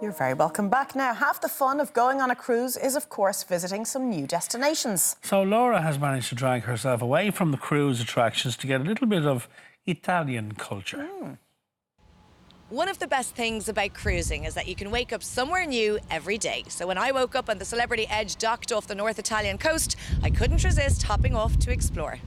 You're very welcome back. Now, half the fun of going on a cruise is, of course, visiting some new destinations. So Laura has managed to drag herself away from the cruise attractions to get a little bit of Italian culture. One of the best things about cruising is that you can wake up somewhere new every day. So when I woke up and the Celebrity Edge docked off the North Italian coast, I couldn't resist hopping off to explore.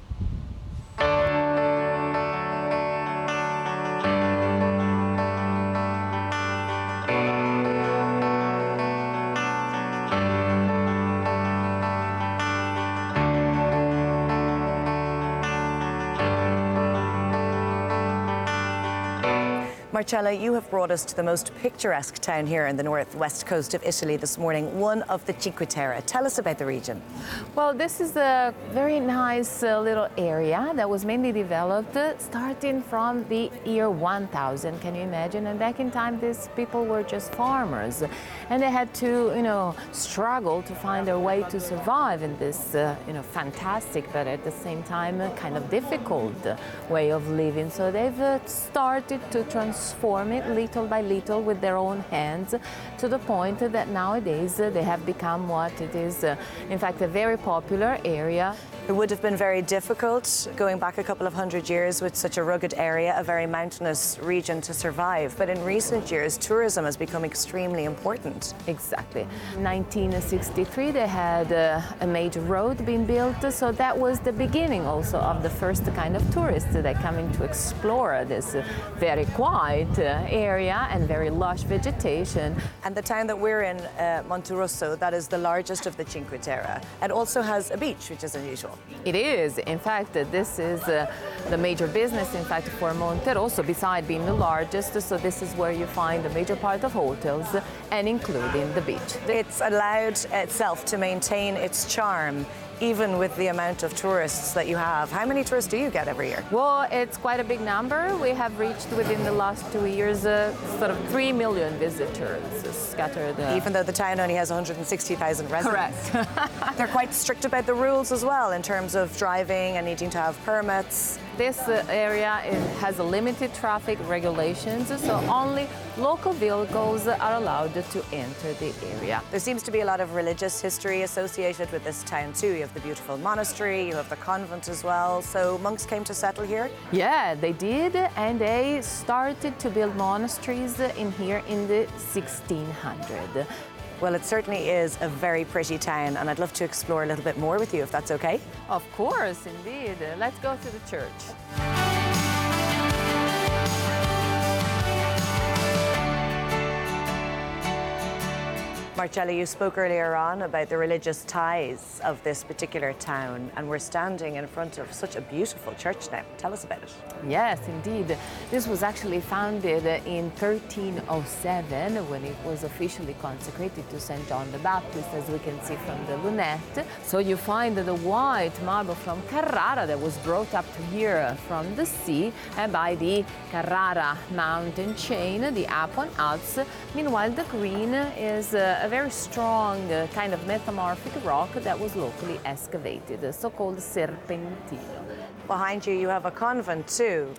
Marcella, you have brought us to the most picturesque town here in the northwest coast of Italy this morning, one of the Cinque Terre. Tell us about the region. Well, this is a very nice little area that was mainly developed starting from the year 1000. Can you imagine? And back in time, these people were just farmers, and they had to, struggle to find their way to survive in this, fantastic, but at the same time, kind of difficult way of living. So they've started to transform it little by little with their own hands, to the point that nowadays they have become what it is, in fact, a very popular area. It would have been very difficult going back a couple of hundred years with such a rugged area, a very mountainous region to survive. But in recent years, tourism has become extremely important. Exactly. In 1963, they had a major road being built, so that was the beginning also of the first kind of tourists that coming to explore this very quiet area and very lush vegetation. And the town that we're in, Monterosso, that is the largest of the Cinque Terre, and also has a beach, which is unusual. It is. In fact, this is the major business, in fact, for Monterosso, beside being the largest. So this is where you find the major part of hotels, and including the beach. It's allowed itself to maintain its charm, even with the amount of tourists that you have. How many tourists do you get every year? Well, it's quite a big number. We have reached within the last 2 years sort of 3 million visitors scattered. Even though the town only has 160,000 residents. Correct. They're quite strict about the rules as well in terms of driving and needing to have permits. This area has a limited traffic regulations, so only local vehicles are allowed to enter the area. There seems to be a lot of religious history associated with this town too. You have the beautiful monastery, you have the convent as well. So monks came to settle here? Yeah, they did, and they started to build monasteries in here in the 1600s. Well, it certainly is a very pretty town, and I'd love to explore a little bit more with you, if that's okay. Of course, indeed. Let's go to the church. Marcella, you spoke earlier on about the religious ties of this particular town, and we're standing in front of such a beautiful church now. Tell us about it. Yes, indeed. This was actually founded in 1307 when it was officially consecrated to St. John the Baptist, as we can see from the lunette. So you find the white marble from Carrara that was brought up to here from the sea by the Carrara mountain chain, the Apuan Alps. Meanwhile, the green is a very strong kind of metamorphic rock that was locally excavated, the so-called Serpentino. Behind you, you have a convent too.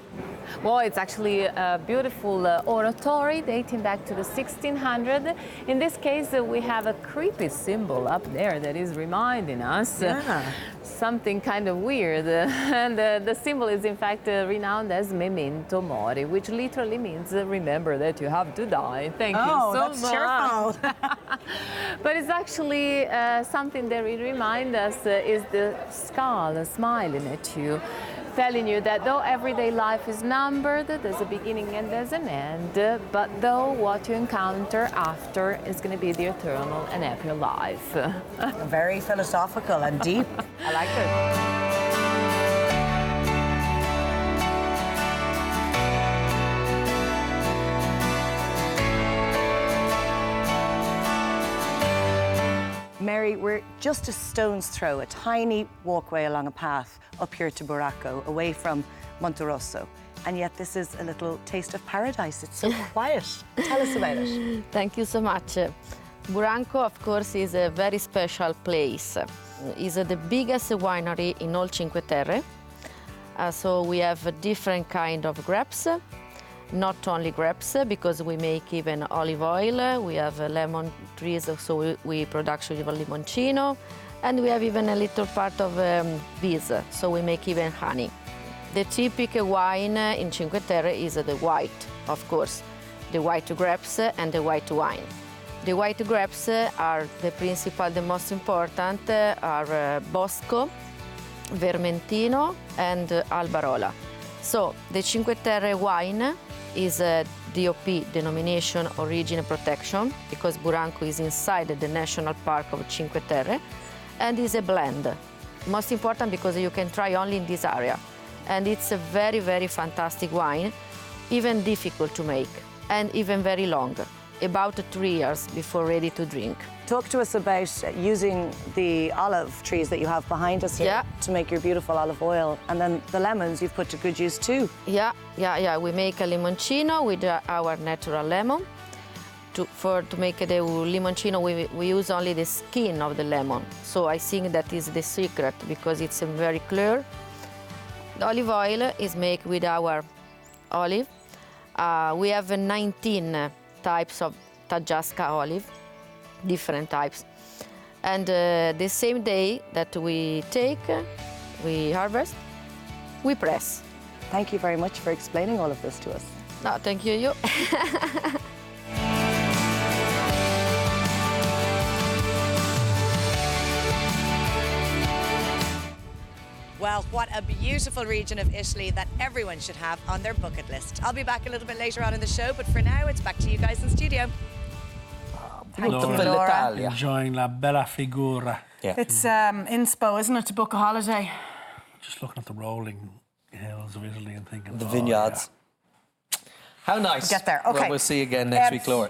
Well, it's actually a beautiful oratory dating back to the 1600s. In this case, we have a creepy symbol up there that is reminding us something kind of weird. And the symbol is in fact renowned as Memento Mori, which literally means remember that you have to die. Thank you so that's much. cheerful. But it's actually something that it reminds us is the skull smiling at you, telling you that though everyday life is numbered, there's a beginning and there's an end, but though what you encounter after is going to be the eternal and happy life. Very philosophical and deep. I like it. Mary, we're just a stone's throw, a tiny walkway along a path up here to Buracco, away from Monterosso. And yet this is a little taste of paradise. It's so quiet. Tell us about it. Thank you so much. Buracco, of course, is a very special place. It's the biggest winery in all Cinque Terre. So we have a different kind of grapes. not only grapes, because we make even olive oil. We have lemon trees, so we production even limoncino. And we have even a little part of bees, so we make even honey. The typical wine in Cinque Terre is the white, of course. The white grapes and the white wine. The white grapes are the principal, the most important, are Bosco, Vermentino and Albarola. So the Cinque Terre wine is a DOP, denomination origin protection, because Buranco is inside the national park of Cinque Terre, and is a blend. Most important because you can try only in this area. And it's a very, very fantastic wine, even difficult to make, and even very long, about 3 years before ready to drink. Talk to us about using the olive trees that you have behind us here to make your beautiful olive oil. And then the lemons you've put to good use too. Yeah. We make a limoncino with our natural lemon. To make the limoncino, we use only the skin of the lemon. So I think that is the secret, because it's very clear. The olive oil is made with our olive. We have 19 types of Tajasca olive, different types. And the same day that we harvest, we press. Thank you very much for explaining all of this to us. No, thank you. Well, what a beautiful region of Italy that everyone should have on their bucket list. I'll be back a little bit later on in the show, but for now, it's back to you guys in studio. Laura, enjoying la bella figura. Yeah. It's inspo, isn't it, to book a holiday? Just looking at the rolling hills of Italy and thinking... The vineyards. Yeah. How nice. We'll get there. Okay. Well, we'll see you again next week, Laura.